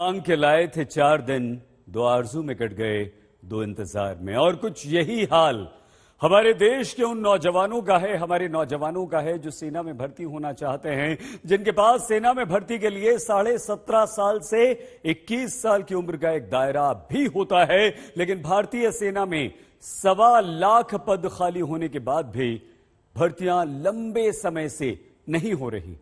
मांग के लाए थे 4 दिन, 2 आरजू में कट गए 2 इंतजार में। और कुछ यही हाल हमारे देश के उन नौजवानों का है, हमारे नौजवानों का है जो सेना में भर्ती होना चाहते हैं, जिनके पास सेना में भर्ती के लिए 17.5 साल से 21 साल की उम्र का एक दायरा भी होता है। लेकिन भारतीय सेना में 1.25 लाख पद खाली होने के बाद भी भर्तियां लंबे समय से नहीं हो रही।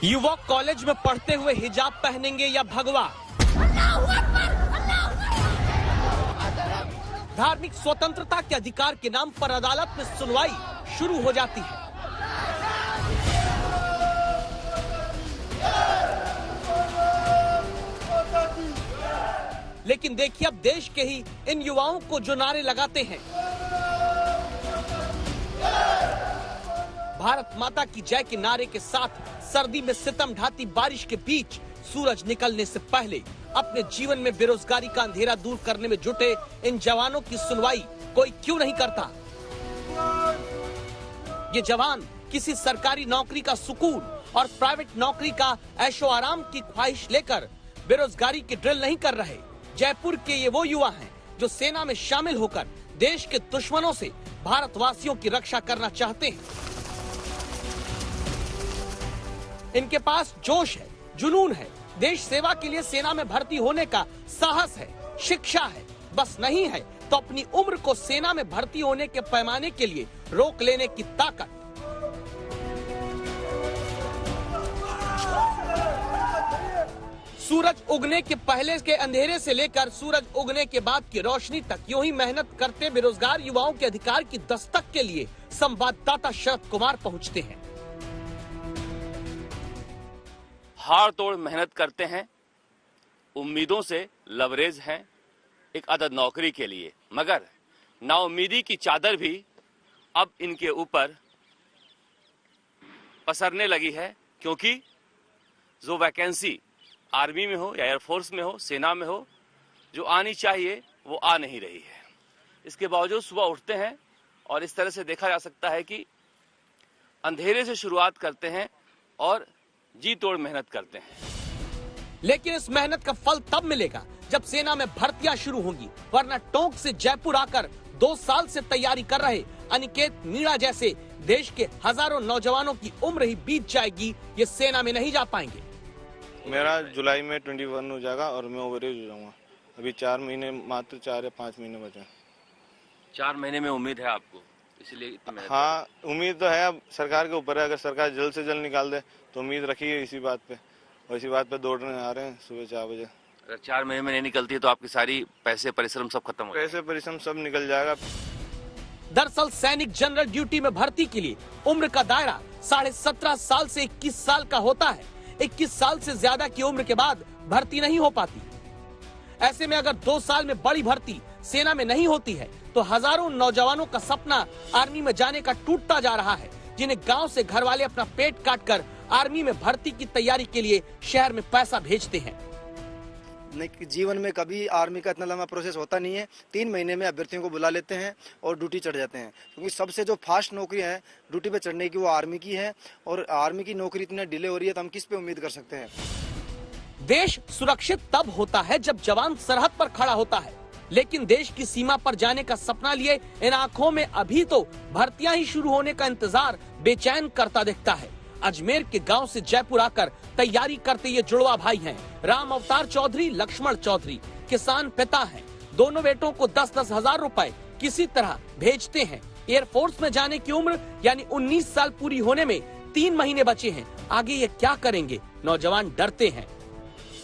युवक कॉलेज में पढ़ते हुए हिजाब पहनेंगे या भगवा? धार्मिक स्वतंत्रता के अधिकार के नाम पर अदालत में सुनवाई शुरू हो जाती है। लेकिन देखिए अब देश के ही इन युवाओं को जो नारे लगाते हैं, भारत माता की जय के नारे के साथ सर्दी में सितम ढाती बारिश के बीच सूरज निकलने से पहले अपने जीवन में बेरोजगारी का अंधेरा दूर करने में जुटे इन जवानों की सुनवाई कोई क्यों नहीं करता? ये जवान किसी सरकारी नौकरी का सुकून और प्राइवेट नौकरी का ऐशो आराम की ख्वाहिश लेकर बेरोजगारी की ड्रिल नहीं कर रहे। जयपुर के ये वो युवा हैं जो सेना में शामिल होकर देश के दुश्मनों से भारतवासियों की रक्षा करना चाहते हैं। इनके पास जोश है, जुनून है, देश सेवा के लिए सेना में भर्ती होने का साहस है, शिक्षा है, बस नहीं है तो अपनी उम्र को सेना में भर्ती होने के पैमाने के लिए रोक लेने की ताकत। सूरज उगने के पहले के अंधेरे से लेकर सूरज उगने के बाद की रोशनी तक यूं ही मेहनत करते बेरोजगार युवाओं के अधिकार की दस्तक के लिए संवाददाता शरद कुमार पहुंचते हैं। हाड़ तोड़ मेहनत करते हैं, उम्मीदों से लवरेज हैं एक अदद नौकरी के लिए, मगर नाउम्मीदी की चादर भी अब इनके ऊपर पसरने लगी है, क्योंकि जो वैकेंसी आर्मी में हो या एयरफोर्स में हो, सेना में हो, जो आनी चाहिए वो आ नहीं रही है। इसके बावजूद सुबह उठते हैं और इस तरह से देखा जा सकता है कि अंधेरे से शुरुआत करते हैं और जी तोड़ मेहनत करते हैं। लेकिन इस मेहनत का फल तब मिलेगा जब सेना में भर्तियां शुरू होंगी, वरना टोंक से जयपुर आकर 2 साल से तैयारी कर रहे अनिकेत मीणा जैसे देश के हजारों नौजवानों की उम्र ही बीत जाएगी, ये सेना में नहीं जा पाएंगे। मेरा जुलाई में 21 हो जाएगा और मैं ओवरेज हो जाऊंगा। अभी 4 महीने, मात्र 4 या 5 महीने बचे। 4 महीने में उम्मीद है आपको, इसलिए हाँ, उम्मीद तो है। अब सरकार के ऊपर है, अगर सरकार जल्द से जल्द निकाल दे तो उम्मीद रखी है इसी बात पे, और इसी बात पे दौड़ने आ रहे हैं सुबह 4 बजे। अगर 4 महीने में नहीं निकलती है तो आपकी सारी पैसे परिश्रम सब खत्म हो जाएगा। पैसे परिश्रम सब निकल जाएगा। दरअसल सैनिक जनरल ड्यूटी में भर्ती के लिए उम्र का दायरा 17.5 साल से 21 साल का होता है। 21 साल से ज्यादा की उम्र के बाद भर्ती नहीं हो पाती। ऐसे में अगर 2 साल में बड़ी भर्ती सेना में नहीं होती है तो हजारों नौजवानों का सपना आर्मी में जाने का टूटता जा रहा है, जिन्हें गांव से घर वाले अपना पेट काट कर आर्मी में भर्ती की तैयारी के लिए शहर में पैसा भेजते हैं। जीवन में कभी आर्मी का इतना लंबा प्रोसेस होता नहीं है। 3 महीने में अभ्यर्थियों को बुला लेते हैं और ड्यूटी चढ़ जाते हैं, क्योंकि सबसे जो फास्ट नौकरी है ड्यूटी पे चढ़ने की वो आर्मी की है, और आर्मी की नौकरी इतनी डिले हो रही है तो हम किस पे उम्मीद कर सकते हैं। देश सुरक्षित तब होता है जब जवान सरहद पर खड़ा होता है, लेकिन देश की सीमा पर जाने का सपना लिए इन आंखों में अभी तो भर्तियां ही शुरू होने का इंतजार बेचैन करता दिखता है। अजमेर के गांव से जयपुर आकर तैयारी करते ये जुड़वा भाई हैं। राम अवतार चौधरी, लक्ष्मण चौधरी किसान पिता हैं। दोनों बेटों को 10-10 हजार रुपए किसी तरह भेजते हैं। एयरफोर्स में जाने की उम्र यानी 19 साल पूरी होने में 3 महीने बचे हैं। आगे ये क्या करेंगे, नौजवान डरते हैं।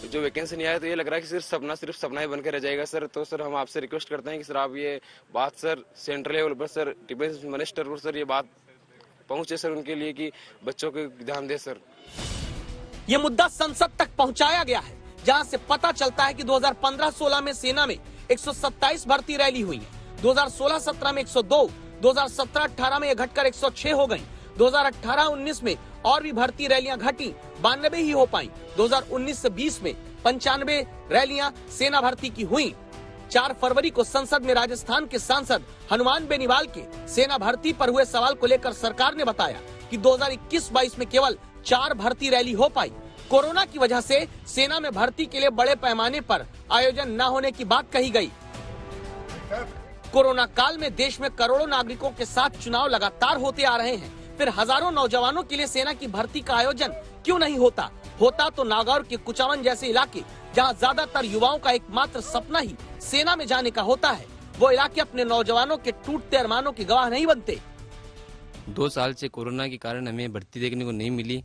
जो वैकेंसी नहीं आया तो ये लग रहा है कि सिर्फ सपना ही बनकर रह जाएगा सर। तो सर हम आपसे रिक्वेस्ट करते हैं कि सर आप ये बात सर सेंट्रल लेवल पर सर डिफेंस मिनिस्टर पर सर ये बात पहुंचे सर उनके लिए कि बच्चों को ध्यान दे सर। ये मुद्दा संसद तक पहुंचाया गया है, जहां से पता चलता है कि 2015-16 में सेना में 127 भर्ती रैली हुई है। 2016-17 में 102, 2017-18 में ये घटकर 106 हो गई। 2018-19 में और भी भर्ती रैलियां घटी, 92 ही हो पाई। 2019 से 20 में 95 रैलियां सेना भर्ती की हुई। 4 फरवरी को संसद में राजस्थान के सांसद हनुमान बेनीवाल के सेना भर्ती पर हुए सवाल को लेकर सरकार ने बताया कि 2021-22 में केवल 4 भर्ती रैली हो पाई। कोरोना की वजह से सेना में भर्ती के लिए बड़े पैमाने पर आयोजन न होने की बात कही गई। कोरोना काल में देश में करोड़ों नागरिकों के साथ चुनाव लगातार होते आ रहे हैं, फिर हजारों नौजवानों के लिए सेना की भर्ती का आयोजन क्यों नहीं होता? होता तो नागौर के कुचामन जैसे इलाके जहां ज्यादातर युवाओं का एकमात्र सपना ही सेना में जाने का होता है, वो इलाके अपने नौजवानों के टूटते अरमानों के गवाह नहीं बनते। 2 साल से कोरोना के कारण हमें भर्ती देखने को नहीं मिली,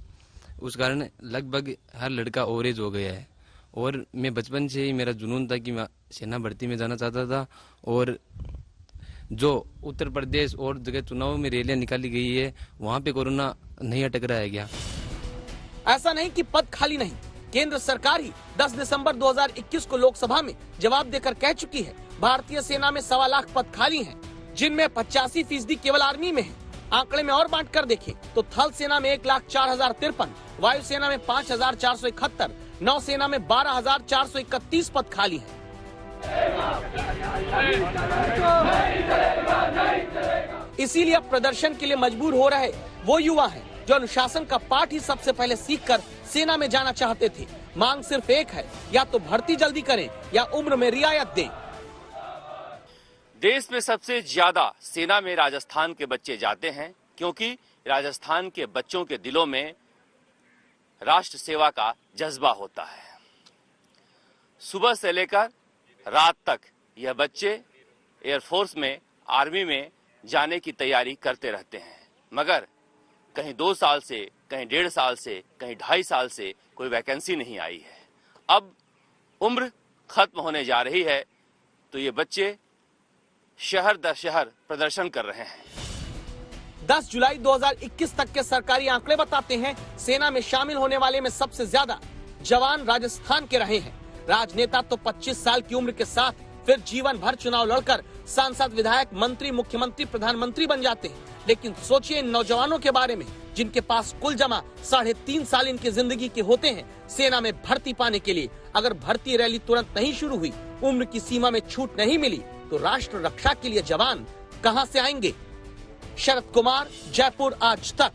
उस कारण लगभग हर लड़का ओवरेज हो गया है। और मैं बचपन से ही मेरा जुनून था कि मैं सेना भर्ती में जाना चाहता था। और जो उत्तर प्रदेश और जगह चुनाव में रैलियां निकाली गई है, वहाँ पे कोरोना नहीं अटक रहा है क्या? ऐसा नहीं कि पद खाली नहीं, केंद्र सरकार ही 10 दिसंबर 2021 को लोकसभा में जवाब देकर कह चुकी है भारतीय सेना में 1.25 लाख पद खाली हैं, जिनमें 85% केवल आर्मी में है। आंकड़े में और बांट कर देखें तो थल सेना में 1,04,053, वायुसेना में 5,471, नौसेना में 12,431 पद खाली हैं। इसीलिए अब प्रदर्शन के लिए मजबूर हो रहे वो युवा हैं जो अनुशासन का पाठ ही सबसे पहले सीखकर सेना में जाना चाहते थे। मांग सिर्फ एक है, या तो भर्ती जल्दी करें या उम्र में रियायत दें। देश में सबसे ज्यादा सेना में राजस्थान के बच्चे जाते हैं, क्योंकि राजस्थान के बच्चों के दिलों में राष्ट्र सेवा का जज्बा होता है। सुबह से लेकर रात तक यह बच्चे एयरफोर्स में, आर्मी में जाने की तैयारी करते रहते हैं, मगर कहीं 2 साल से, कहीं 1.5 साल से, कहीं 2.5 साल से कोई वैकेंसी नहीं आई है। अब उम्र खत्म होने जा रही है तो ये बच्चे शहर दर शहर प्रदर्शन कर रहे हैं। 10 जुलाई 2021 तक के सरकारी आंकड़े बताते हैं सेना में शामिल होने वाले में सबसे ज्यादा जवान राजस्थान के रहे हैं। राजनेता तो 25 साल की उम्र के साथ फिर जीवन भर चुनाव लड़कर सांसद, विधायक, मंत्री, मुख्यमंत्री, प्रधानमंत्री बन जाते हैं। लेकिन सोचिए इन नौजवानों के बारे में जिनके पास कुल जमा 3.5 साल इनकी जिंदगी के होते हैं सेना में भर्ती पाने के लिए। अगर भर्ती रैली तुरंत नहीं शुरू हुई, उम्र की सीमा में छूट नहीं मिली, तो राष्ट्र रक्षा के लिए जवान कहां से आएंगे? शरद कुमार, जयपुर, आज तक।